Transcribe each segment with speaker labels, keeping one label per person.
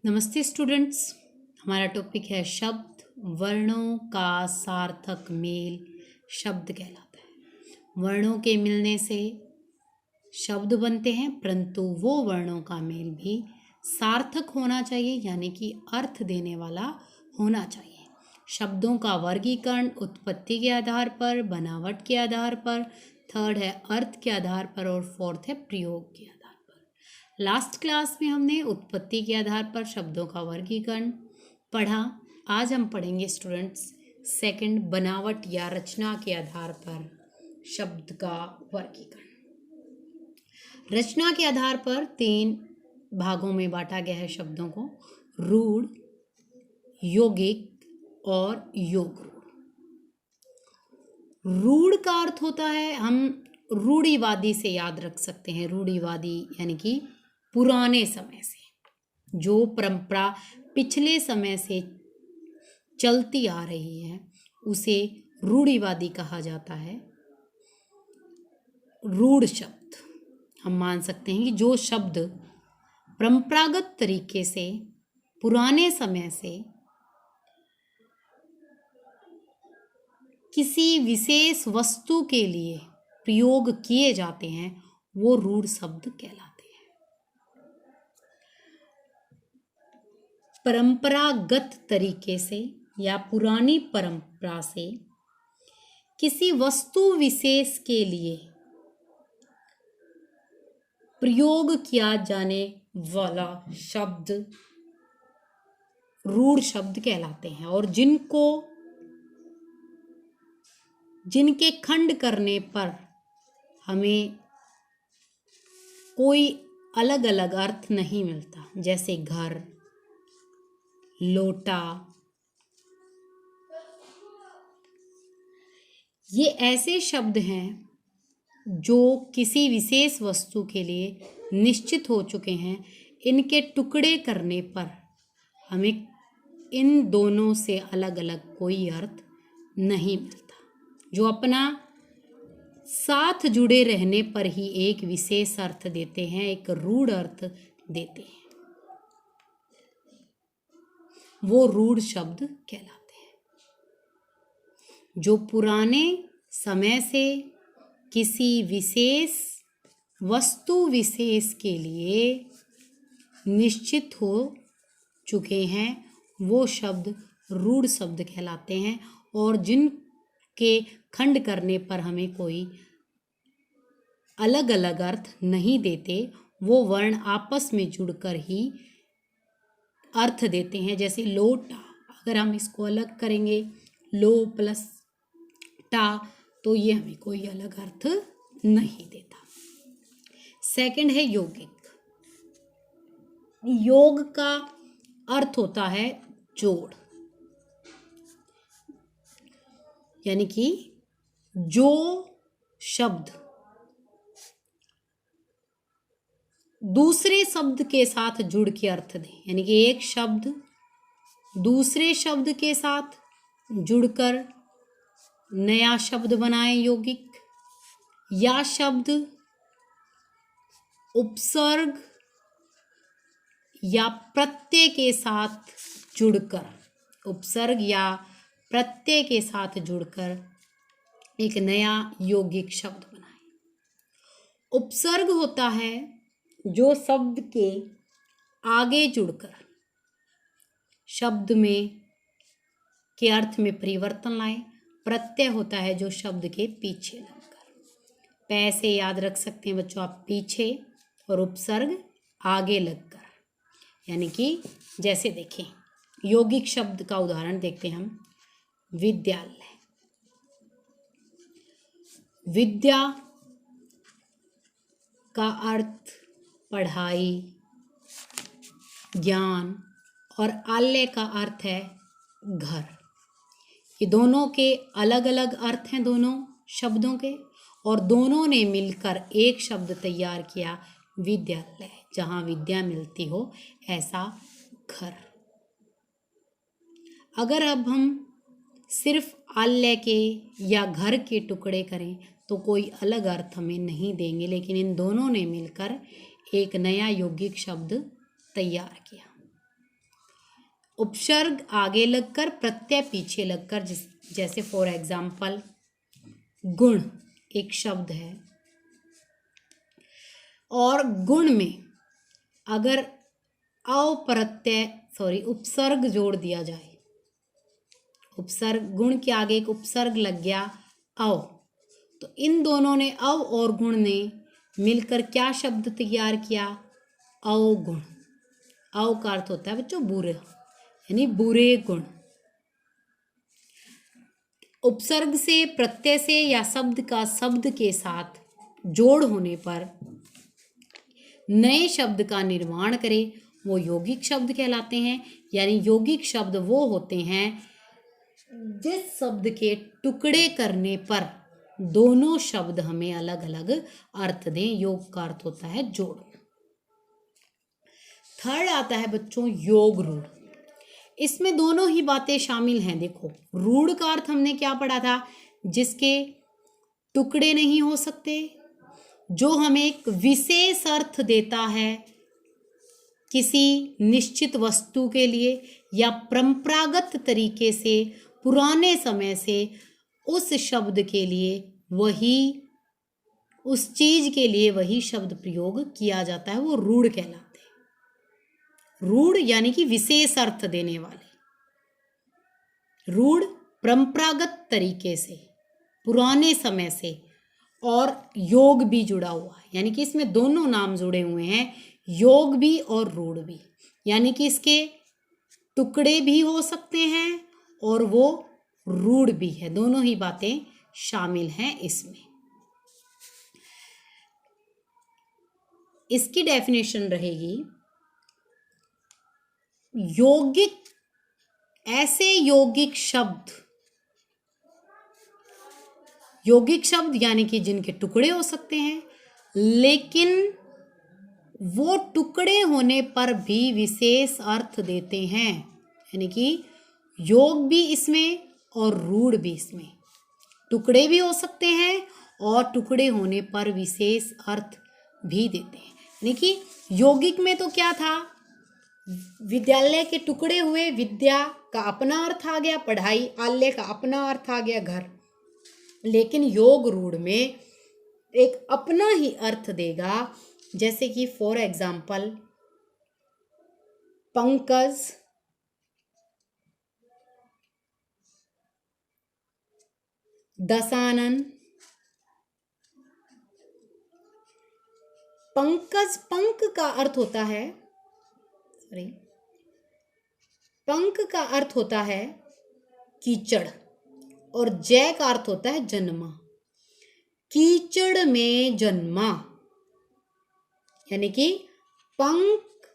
Speaker 1: नमस्ते स्टूडेंट्स। हमारा टॉपिक है शब्द। वर्णों का सार्थक मेल शब्द कहलाता है। वर्णों के मिलने से शब्द बनते हैं, परंतु वो वर्णों का मेल भी सार्थक होना चाहिए, यानी कि अर्थ देने वाला होना चाहिए। शब्दों का वर्गीकरण उत्पत्ति के आधार पर, बनावट के आधार पर, थर्ड है अर्थ के आधार पर और फोर्थ है प्रयोग के आधार पर। लास्ट क्लास में हमने उत्पत्ति के आधार पर शब्दों का वर्गीकरण पढ़ा। आज हम पढ़ेंगे स्टूडेंट्स सेकंड, बनावट या रचना के आधार पर शब्द का वर्गीकरण। रचना के आधार पर 3 भागों में बांटा गया है शब्दों को: रूढ़, यौगिक और योग रूढ़। रूढ़ का अर्थ होता है, हम रूढ़िवादी से याद रख सकते हैं। रूढ़िवादी यानी कि पुराने समय से, जो परंपरा पिछले समय से चलती आ रही है उसे रूढ़िवादी कहा जाता है। रूढ़ शब्द हम मान सकते हैं कि जो शब्द परंपरागत तरीके से पुराने समय से किसी विशेष वस्तु के लिए प्रयोग किए जाते हैं वो रूढ़ शब्द कहलाते हैं। परंपरागत तरीके से या पुरानी परंपरा से किसी वस्तु विशेष के लिए प्रयोग किया जाने वाला शब्द रूढ़ शब्द कहलाते हैं, और जिनके खंड करने पर हमें कोई अलग अलग अर्थ नहीं मिलता, जैसे घर, लोटा। ये ऐसे शब्द हैं जो किसी विशेष वस्तु के लिए निश्चित हो चुके हैं। इनके टुकड़े करने पर हमें इन दोनों से अलग अलग कोई अर्थ नहीं मिलता, जो अपना साथ जुड़े रहने पर ही एक विशेष अर्थ देते हैं, एक रूढ़ अर्थ देते हैं। वो रूढ़ शब्द कहलाते हैं। जो पुराने समय से किसी विशेष वस्तु विशेष के लिए निश्चित हो चुके हैं वो शब्द रूढ़ शब्द कहलाते हैं, और जिनके खंड करने पर हमें कोई अलग अलग अर्थ नहीं देते, वो वर्ण आपस में जुड़कर ही अर्थ देते हैं। जैसे लोटा, अगर हम इसको अलग करेंगे लो प्लस टा, तो ये हमें कोई अलग अर्थ नहीं देता। सेकंड है यौगिक। योग का अर्थ होता है जोड़, यानी कि जो शब्द दूसरे शब्द के साथ जुड़ के अर्थ दे, यानी कि एक शब्द दूसरे शब्द के साथ जुड़कर नया शब्द बनाए यौगिक, या शब्द उपसर्ग या प्रत्यय के साथ जुड़कर, उपसर्ग या प्रत्यय के साथ जुड़कर एक नया यौगिक शब्द बनाए। उपसर्ग होता है जो शब्द के आगे जुड़कर शब्द में के अर्थ में परिवर्तन लाए। प्रत्यय होता है जो शब्द के पीछे लगकर। पैसे याद रख सकते हैं बच्चों आप, पीछे, और उपसर्ग आगे लगकर, यानी कि जैसे देखें यौगिक शब्द का उदाहरण देखते हैं हम। विद्यालय, विद्या का अर्थ पढ़ाई, ज्ञान, और आलय का अर्थ है घर। ये दोनों के अलग अलग अर्थ हैं दोनों शब्दों के, और दोनों ने मिलकर एक शब्द तैयार किया विद्यालय, जहाँ विद्या मिलती हो ऐसा घर। अगर अब हम सिर्फ आलय के या घर के टुकड़े करें तो कोई अलग अर्थ हमें नहीं देंगे, लेकिन इन दोनों ने मिलकर एक नया यौगिक शब्द तैयार किया। उपसर्ग आगे लगकर प्रत्यय पीछे लगकर, जैसे फॉर एग्जाम्पल गुण एक शब्द है और गुण में अगर उपसर्ग जोड़ दिया जाए, उपसर्ग गुण के आगे एक उपसर्ग लग गया अव, तो इन दोनों ने अव और गुण ने मिलकर क्या शब्द तैयार किया? अवगुण। अव का अर्थ होता है बच्चों बुरे, यानी बुरे गुण। उपसर्ग से, प्रत्यय से या शब्द का शब्द के साथ जोड़ होने पर नए शब्द का निर्माण करें, वो यौगिक शब्द कहलाते हैं। यानी यौगिक शब्द वो होते हैं जिस शब्द के टुकड़े करने पर दोनों शब्द हमें अलग अलग अर्थ दें। योग का अर्थ होता है जोड़। थर्ड आता है बच्चों योग रूढ़। इसमें दोनों ही बातें शामिल हैं। देखो, रूढ़ का अर्थ हमने क्या पढ़ा था? जिसके टुकड़े नहीं हो सकते, जो हमें एक विशेष अर्थ देता है किसी निश्चित वस्तु के लिए, या परंपरागत तरीके से पुराने समय से उस शब्द के लिए वही, उस चीज के लिए वही शब्द प्रयोग किया जाता है, वो रूढ़ कहलाते हैं। रूढ़ यानी कि विशेष अर्थ देने वाले। रूढ़ परंपरागत तरीके से, पुराने समय से, और योग भी जुड़ा हुआ है, यानी कि इसमें दोनों नाम जुड़े हुए हैं, योग भी और रूढ़ भी। यानी कि इसके टुकड़े भी हो सकते हैं और वो रूढ़ भी है। दोनों ही बातें शामिल हैं इसमें। इसकी डेफिनेशन रहेगी यौगिक, ऐसे यौगिक शब्द, यौगिक शब्द यानी कि जिनके टुकड़े हो सकते हैं, लेकिन वो टुकड़े होने पर भी विशेष अर्थ देते हैं। यानी कि योग भी इसमें और रूढ़ भी इसमें। टुकड़े भी हो सकते हैं और टुकड़े होने पर विशेष अर्थ भी देते हैं। यानी कि यौगिक में तो क्या था? विद्यालय के टुकड़े हुए, विद्या का अपना अर्थ आ गया पढ़ाई, आल्य का अपना अर्थ आ गया घर। लेकिन योग रूढ़ में एक अपना ही अर्थ देगा। जैसे कि फॉर एग्जाम्पल पंकज, दशानन। पंकज, पंक का अर्थ होता है, पंक का अर्थ होता है कीचड़, और जय का अर्थ होता है जन्मा। कीचड़ में जन्मा, यानी कि पंक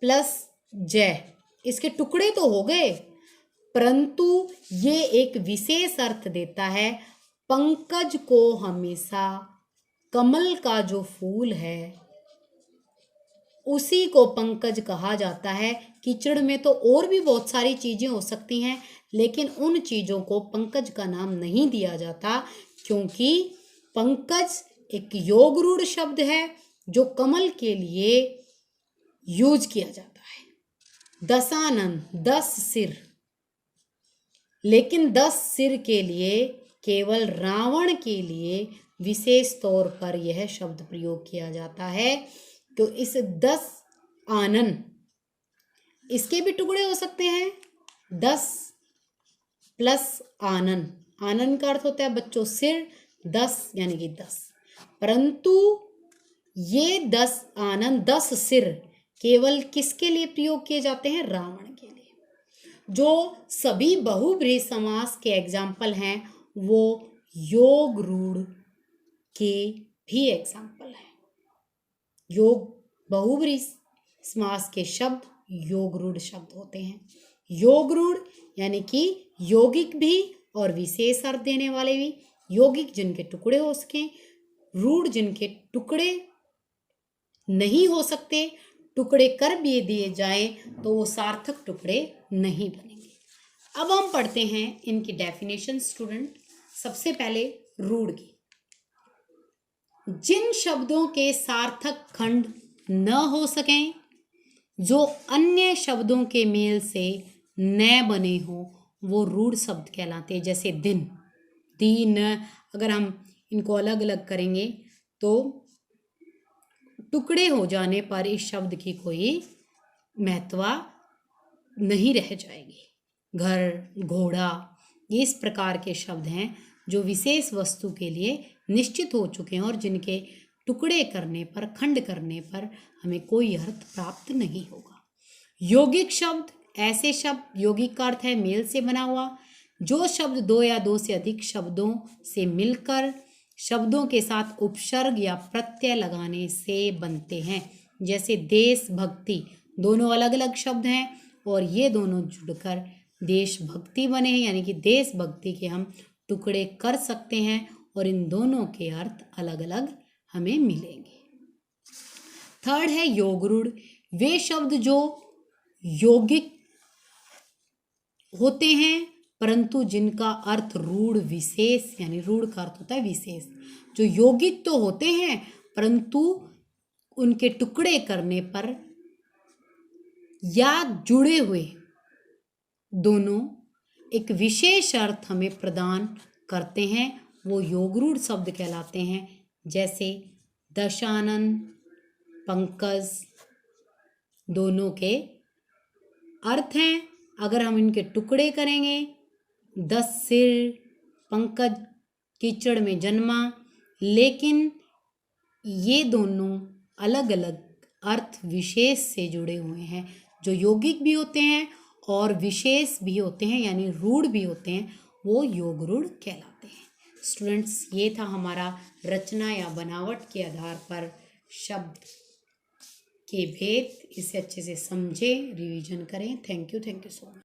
Speaker 1: प्लस जय, इसके टुकड़े तो हो गए, परंतु ये एक विशेष अर्थ देता है। पंकज को हमेशा कमल का जो फूल है उसी को पंकज कहा जाता है। कीचड़ में तो और भी बहुत सारी चीजें हो सकती हैं, लेकिन उन चीजों को पंकज का नाम नहीं दिया जाता, क्योंकि पंकज एक योग रूढ़ शब्द है जो कमल के लिए यूज किया जाता है। दशानन, 10 सिर, लेकिन 10 सिर के लिए केवल रावण के लिए विशेष तौर पर यह शब्द प्रयोग किया जाता है। तो इस 10 आनन, इसके भी टुकड़े हो सकते हैं। 10 प्लस आनन, आनन का अर्थ होता है बच्चों सिर, 10 यानी कि 10, परंतु ये 10 आनन, 10 सिर केवल किसके लिए प्रयोग किए जाते हैं? रावण के लिए। जो सभी बहुब्रीहि समास के एग्जाम्पल हैं वो योग रूढ़ के भी एग्जाम्पल हैं। योग बहुब्रीहि समास के शब्द योग रूढ़ शब्द होते हैं। योग रूढ़ यानी कि यौगिक भी और विशेष अर्थ देने वाले भी। यौगिक जिनके टुकड़े हो सके, रूढ़ जिनके टुकड़े नहीं हो सकते, टुकड़े कर भी दिए जाए तो वो सार्थक टुकड़े नहीं बनेंगे। अब हम पढ़ते हैं इनकी डेफिनेशन स्टूडेंट। सबसे पहले रूढ़ की। जिन शब्दों के सार्थक खंड न हो सकें जो अन्य शब्दों के मेल से न बने हो वो रूढ़ शब्द कहलाते हैं। जैसे दिन, दीन, अगर हम इनको अलग अलग करेंगे तो टुकड़े हो जाने पर इस शब्द की कोई महत्ता नहीं रह जाएगी। घर, घोड़ा, ये इस प्रकार के शब्द हैं जो विशेष वस्तु के लिए निश्चित हो चुके हैं और जिनके टुकड़े करने पर, खंड करने पर हमें कोई अर्थ प्राप्त नहीं होगा। यौगिक शब्द, ऐसे शब्द, यौगिक का अर्थ है मेल से बना हुआ, जो शब्द दो या दो से अधिक शब्दों से मिलकर शब्दों के साथ उपसर्ग या प्रत्यय लगाने से बनते हैं। जैसे देश, भक्ति, दोनों अलग अलग शब्द हैं और ये दोनों जुड़कर देशभक्ति बने हैं, यानी कि देशभक्ति के हम टुकड़े कर सकते हैं और इन दोनों के अर्थ अलग अलग हमें मिलेंगे। थर्ड है योगरूढ़, वे शब्द जो यौगिक होते हैं परंतु जिनका अर्थ रूढ़ विशेष, यानी रूढ़ का अर्थ होता है विशेष, जो यौगिक तो होते हैं परंतु उनके टुकड़े करने पर या जुड़े हुए दोनों एक विशेष अर्थ हमें प्रदान करते हैं, वो योगरूढ़ शब्द कहलाते हैं। जैसे दशानन, पंकज, दोनों के अर्थ हैं, अगर हम इनके टुकड़े करेंगे, 10 सिर, पंकज कीचड़ में जन्मा, लेकिन ये दोनों अलग अलग अर्थ विशेष से जुड़े हुए हैं, जो यौगिक भी होते हैं और विशेष भी होते हैं, यानी रूढ़ भी होते हैं, वो योगरूढ़ कहलाते हैं। स्टूडेंट्स, ये था हमारा रचना या बनावट के आधार पर शब्द के भेद। इसे अच्छे से समझें, रिवीजन करें। Thank you so much.